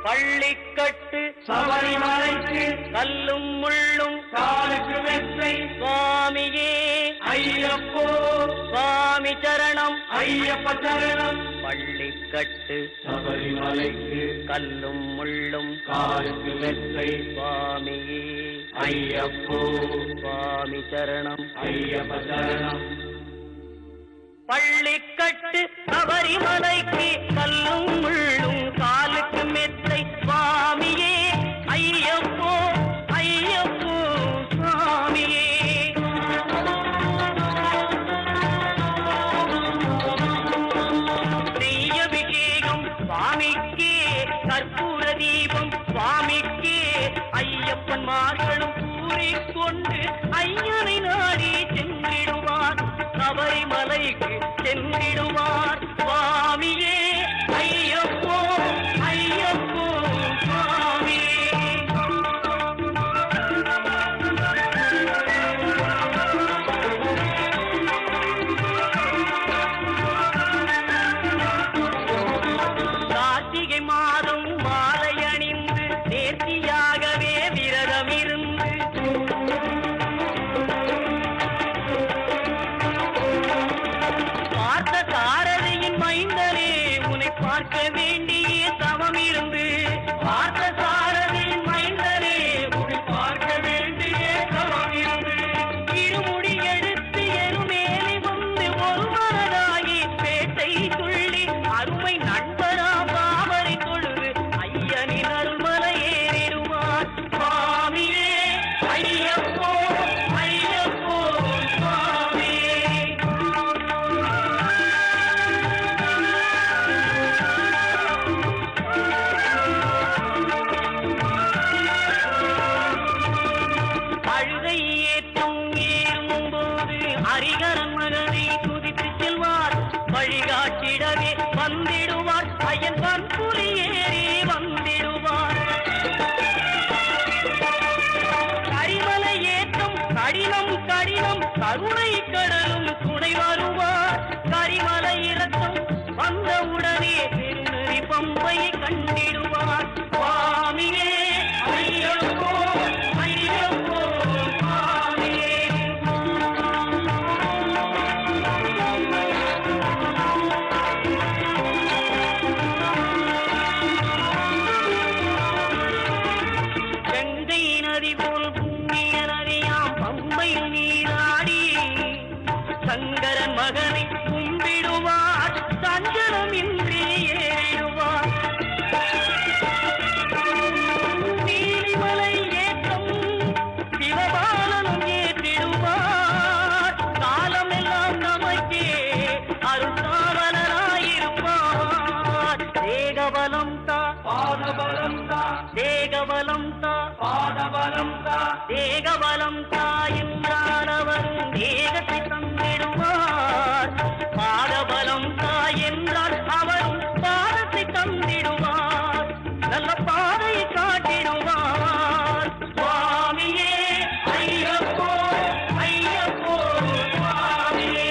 பள்ளிக்கட்டு சபரிமலைக்கு கல்லும் முள்ளும் காலுக்கு மெத்தை சுவாமியே ஐயப்போ சுவாமி சரணம் ஐயப்ப சரணம். பள்ளிக்கட்டு சபரிமலைக்கு கல்லும் முள்ளும் காலுக்கு மெத்தை சுவாமியே ஐயப்போ சுவாமி சரணம் ஐயப்ப சரணம். பள்ளிக்கட்டு சபரிமலைக்கு கல்லும் முள்ளும் காலுக்கு மெத்தை சுவாமியே ஐயப்போ ஐயப்போ சுவாமியே. நெய்யபிஷேகம் சுவாமிக்கே கற்பூர தீபம் சுவாமிக்கே ஐயப்பன் மார்களும் கூறிக்கொண்டு ஐயனை நாடி சென்றிடுவார் சபரிமலைக்கு சென்றிடுவார் சுவாமியே ஐயப்போ ஐயப்போ சுவாமியே. கார்த்திகை மாதம் மாலை அணிந்து நேர்த்தியாகவே விரதம் இருந்து பார்த்த சாரதியின் மைந்தனே உன்னை பார்க்க வேண்டிய தவம் இருந்து பார்த்த சாரதியின் மைந்தனே உன்னை பார்க்க வேண்டிய தவம் இருந்து இருமுடி எடுத்து எருமேலி வந்து ஒரு மனதாகி பேட்டை துள்ளி அருமை நண்பரா பாவரை தொழுது ஐயனின் அருள்மலை ஏறிடுவார் சுவாமியே ஐயப்போ ஐயப்போ சுவாமியே. அழுகை ஏற்றும் ஏறும்போது ஹரிகரன் மகனை துதித்து செல்வார் வழிகாட்டிடவே வந்திடுவார் ஐயன் பன்புலி ஏறி வந்திடுவார். கரிமலை ஏற்றம் கடினம் கடினம் கருணை கடலும் துணை வருவார் கரிமலை இறக்கம் வந்தவுடனே திருநெறி பம்பையை கண்டிடுவார் சுவாமியே ஐயப்போ ஐயப்போ சுவாமியே. கங்கை நதி போல் புண்ணிய நதியாம் பம்பையில் நீராடி சங்கரன் மகனை கும்பிடுவார் சஞ்சலம் இன்றி ஏறிடுவார். நீலிமலை ஏற்றம் சிவபாலனும் ஏற்றிடுவார் காலமெல்லாம் நமக்கே அருள்காவலராயிருப்பார். தேகபலம் தா பாதபலம் தா தேகபலம் தா பாதபலம் தா தேகபலம் தா என்றால் அவரும் தேகத்தை தந்திடுவார். பாதபலம் தா என்றால் அவரும் பாதத்தை தந்திடுவார். நல்ல பாதையை காட்டிடுவார் சுவாமியே ஐயப்போ ஐயப்போ சுவாமியே.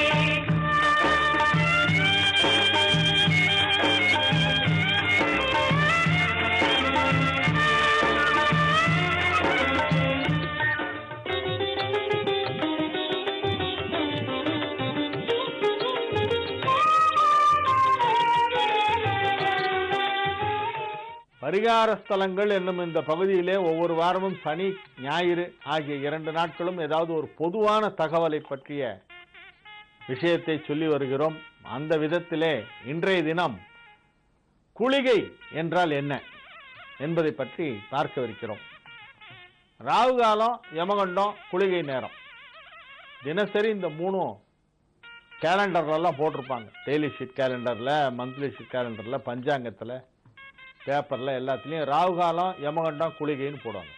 பரிகார ஸ்தலங்கள் என்னும் இந்த பகுதியிலே ஒவ்வொரு வாரமும் சனி ஞாயிறு ஆகிய 2 நாட்களும் ஏதாவது ஒரு பொதுவான தகவலை பற்றிய விஷயத்தை சொல்லி வருகிறோம். அந்த விதத்திலே இன்றைய தினம் குளிகை என்றால் என்ன என்பதை பற்றி பார்க்கவிருக்கிறோம். ராகு காலம், யமகண்டம், குளிகை நேரம் தினசரி இந்த 3 கேலண்டர்லாம் போட்டிருப்பாங்க. டெய்லி ஷீட் கேலண்டரில், மந்த்லி ஷீட் கேலண்டரில், பஞ்சாங்கத்தில், பேப்பரில் எல்லாத்துலேயும் ராகு காலம், யமகண்டம், குளிகைன்னு போடுவாங்க.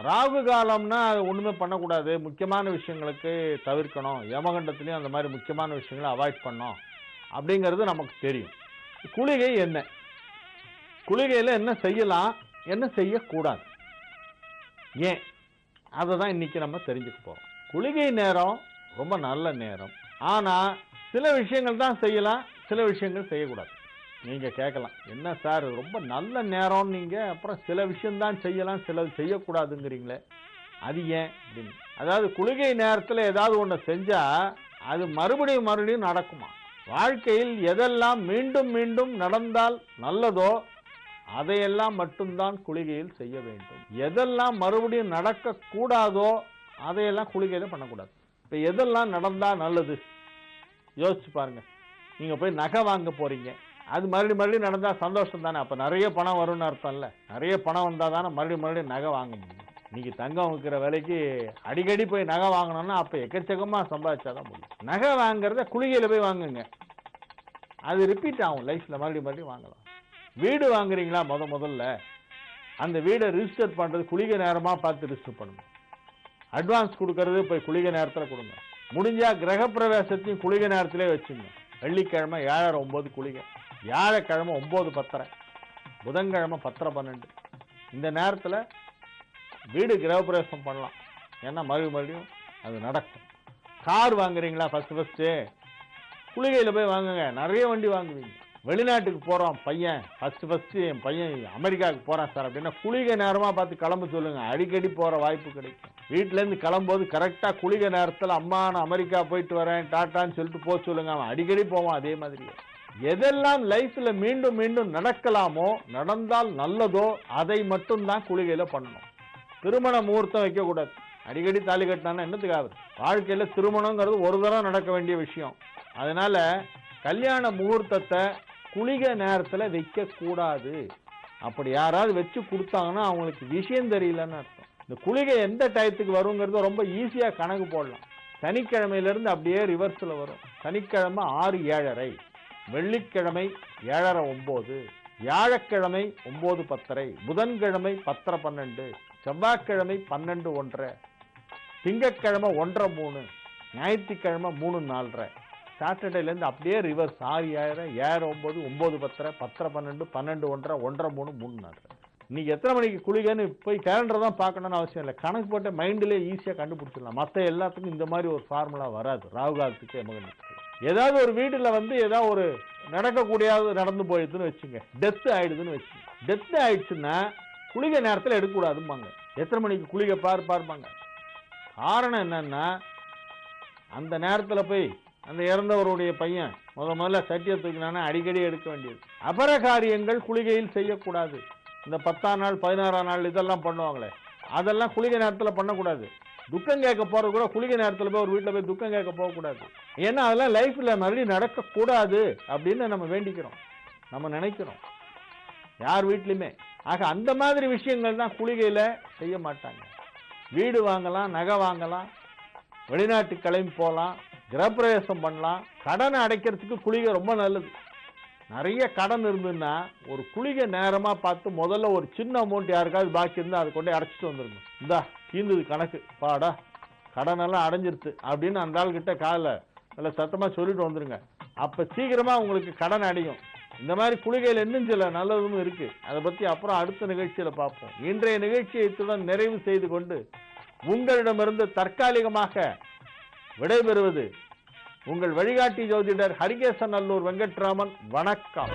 ராகு காலம்னா அது ஒன்றுமே பண்ணக்கூடாது, முக்கியமான விஷயங்களுக்கு தவிர்க்கணும், யமகண்டத்துலேயும் அந்த மாதிரி முக்கியமான விஷயங்களை அவாய்ட் பண்ணோம் அப்படிங்கிறது நமக்கு தெரியும். குளிகை என்ன, குளிகையில் என்ன செய்யலாம், என்ன செய்யக்கூடாது, ஏன், அதை தான் இன்றைக்கி நம்ம தெரிஞ்சுக்க போகிறோம். குளிகை நேரம் ரொம்ப நல்ல நேரம். ஆனால் சில விஷயங்கள் தான் செய்யலாம், சில விஷயங்கள் செய்யக்கூடாது. நீங்க கேட்கலாம், என்ன சார் ரொம்ப நல்ல நேரம், நீங்க அப்புறம் சில விஷயம்தான் செய்யலாம் சிலது செய்யக்கூடாதுங்கிறீங்களே, அது ஏன் அப்படின்னு. அதாவது குளிகை நேரத்தில் ஏதாவது ஒன்று செஞ்சா அது மறுபடியும் நடக்குமா? வாழ்க்கையில் எதெல்லாம் மீண்டும் மீண்டும் நடந்தால் நல்லதோ அதையெல்லாம் மட்டும்தான் குளிகையில் செய்ய வேண்டும். எதெல்லாம் மறுபடியும் நடக்க கூடாதோ அதையெல்லாம் குளிகையில பண்ணக்கூடாது. இப்ப எதெல்லாம் நடந்தா நல்லது யோசிச்சு பாருங்க. நீங்க போய் நகை வாங்க போறீங்க, அது மறுபடியும் நடந்தா சந்தோஷம் தானே. அப்ப நிறைய பணம் வரும்னு அர்த்தம் இல்ல. நிறைய பணம் வந்தா தானே மறுபடியும் நகை வாங்க முடியும். இன்னைக்கு தங்கம் விற்கிற விலைக்கு அடிக்கடி போய் நகை வாங்கணும்னா அப்ப எக்கச்சக்கமா சம்பாதிச்சாதான் முடியும். நகை வாங்குறத குளிகையில போய் வாங்குங்க, அது ரிப்பீட் ஆகும் லைஃப்ல, மறுபடியும் வாங்கலாம். வீடு வாங்குறீங்களா, முதல்ல அந்த வீடை ரிஜிஸ்டர் பண்றது குளிகை நேரமா பார்த்து ரிஜிஸ்டர் பண்ணுங்க. அட்வான்ஸ் கொடுக்கறது போய் குளிகை நேரத்தில் கொடுங்க. முடிஞ்சா கிரகப்பிரவேசத்தையும் குளிகை நேரத்திலே வச்சுங்க. வெள்ளிக்கிழமை 7:09 குளிகை, வியாழக்கிழமை 9:10, புதன்கிழமை 10:12. இந்த நேரத்தில் வீடு கிரகப்பிரவேசம் பண்ணலாம். ஏன்னா மறுபடியும் அது நடக்கும். கார் வாங்குறீங்களா, ஃபர்ஸ்ட் குளிகையில் போய் வாங்குங்க. நிறைய வண்டி வாங்குவீங்க. வெளிநாட்டுக்கு போகிறோம் பையன், ஃபர்ஸ்ட் என் பையன் அமெரிக்காவுக்கு போகிறான் சார் அப்படின்னா குளிகை நேரமாக பார்த்து கிளம்ப சொல்லுங்க. அடிக்கடி போகிற வாய்ப்பு கிடைக்கும். வீட்டிலேருந்து கிளம்பும்போது கரெக்டாக குளிகை நேரத்தில் அம்மா நான் அமெரிக்கா போயிட்டு வரேன் டாட்டான்னு சொல்லிட்டு போக சொல்லுங்க. அவன் அடிக்கடி போவான். அதே மாதிரி எதெல்லாம் லைஃப்ல மீண்டும் மீண்டும் நடக்கலாமோ, நடந்தால் நல்லதோ அதை மட்டும்தான் குளிகையில் பண்ணணும். திருமண முகூர்த்தம் வைக்கக்கூடாது. அடிக்கடி தாலி கட்டினா என்னத்துக்காகுது? வாழ்க்கையில் திருமணங்கிறது ஒரு தடவை நடக்க வேண்டிய விஷயம். அதனால கல்யாண முகூர்த்தத்தை குளிகை நேரத்தில் வைக்கக்கூடாது. அப்படி யாராவது வச்சு கொடுத்தாங்கன்னா அவங்களுக்கு விஷயம் தெரியலன்னு அர்த்தம். இந்த குளிகை எந்த டயத்துக்கு வருங்கிறத ரொம்ப ஈஸியாக கணக்கு போடலாம். சனிக்கிழமையிலிருந்து அப்படியே ரிவர்ஸில் வரும். சனிக்கிழமை 6:07, வெள்ளிக்கிழமை 7:09, வியாழக்கிழமை 9:10, புதன்கிழமை 10:12, செவ்வாய்க்கிழமை 12:01, திங்கட்கிழமை 1:03, ஞாயிற்றுக்கிழமை 3:04. சாட்டர்டேலேருந்து அப்படியே ரிவர்ஸ் 6:07, 7:09, 9:10, 10:12, 12:01, 1:03, 3:04. இன்னைக்கு எத்தனை மணிக்கு குளிகைன்னு போய் கேலண்டர் தான் பார்க்கணும்னு அவசியம் இல்லை. கணக்கு போட்ட மைண்டிலே ஈஸியாக கண்டுபிடிச்சிடலாம். மற்ற எல்லாத்துக்கும் இந்த மாதிரி ஒரு ஃபார்முலா வராது. ராகுகாலத்துக்கு எமகனுக்கு ஏதாவது ஒரு வீட்டில் ஏதாவது ஒரு நடக்கக்கூடியது நடந்து போயிடுதுன்னு வச்சுங்க, டெத் ஆயிடுதுன்னு வச்சுங்க. டெத் ஆயிடுச்சுன்னா குளிகை நேரத்தில் எடுக்கக்கூடாதும்பாங்க. எத்தனை மணிக்கு குளிகை பார்ப்பாங்க. காரணம் என்னன்னா அந்த நேரத்தில் போய் அந்த இறந்தவருடைய பையன் முதல்ல சட்டியை தூக்கினானா அடிக்கடி எடுக்க வேண்டியது. அபரகாரியங்கள் குளிகையில் செய்யக்கூடாது. இந்த 10ஆம் நாள் 16ஆம் நாள் இதெல்லாம் பண்ணுவாங்களே, அதெல்லாம் குளிகை நேரத்தில் பண்ணக்கூடாது. துக்கம் கேட்க போறது கூட குளிகை நேரத்தில் போய் ஒரு வீட்டில் போய் துக்கம் கேட்க போகக்கூடாது. ஏன்னா அதெல்லாம் லைஃப்ல மறுபடியும் நடக்கக்கூடாது அப்படின்னு நம்ம வேண்டிக்கிறோம், நம்ம நினைக்கிறோம் யார் வீட்லையுமே. ஆக அந்த மாதிரி விஷயங்கள் தான் குளிகையில செய்ய மாட்டாங்க. வீடு வாங்கலாம், நகை வாங்கலாம், வெளிநாட்டு கிளம்பி போகலாம், கிரகப்பிரவேசம் பண்ணலாம். கடனை அடைக்கிறதுக்கு குளிகை ரொம்ப நல்லது. நிறைய கடன் இருந்துன்னா ஒரு குளிகை நேரமா பார்த்து முதல்ல ஒரு சின்ன அமௌண்ட் யாருக்காவது பாக்கி இருந்தால் அதை கொண்டு அடைச்சிட்டு வந்துருங்க. இந்தா தீர்ந்தது கணக்கு, பாடா கடனெல்லாம் அடைஞ்சிருச்சு அப்படின்னு அந்த ஆள்கிட்ட காலைல நல்ல சத்தமாக சொல்லிட்டு வந்துருங்க. அப்போ சீக்கிரமாக உங்களுக்கு கடன் அடையும். இந்த மாதிரி குளிகையில் இன்னும் சில நல்லதும் இருக்கு. அதை பற்றி அப்புறம் அடுத்த நிகழ்ச்சியில் பார்ப்போம். இன்றைய நிகழ்ச்சியை இத்துடன் நிறைவு செய்து கொண்டு உங்களிடமிருந்து தற்காலிகமாக விடைபெறுவது உங்கள் வழிகாட்டி ஜோதிடர் ஹரிகேசன் நல்லூர் வெங்கட்ராமன். வணக்கம்.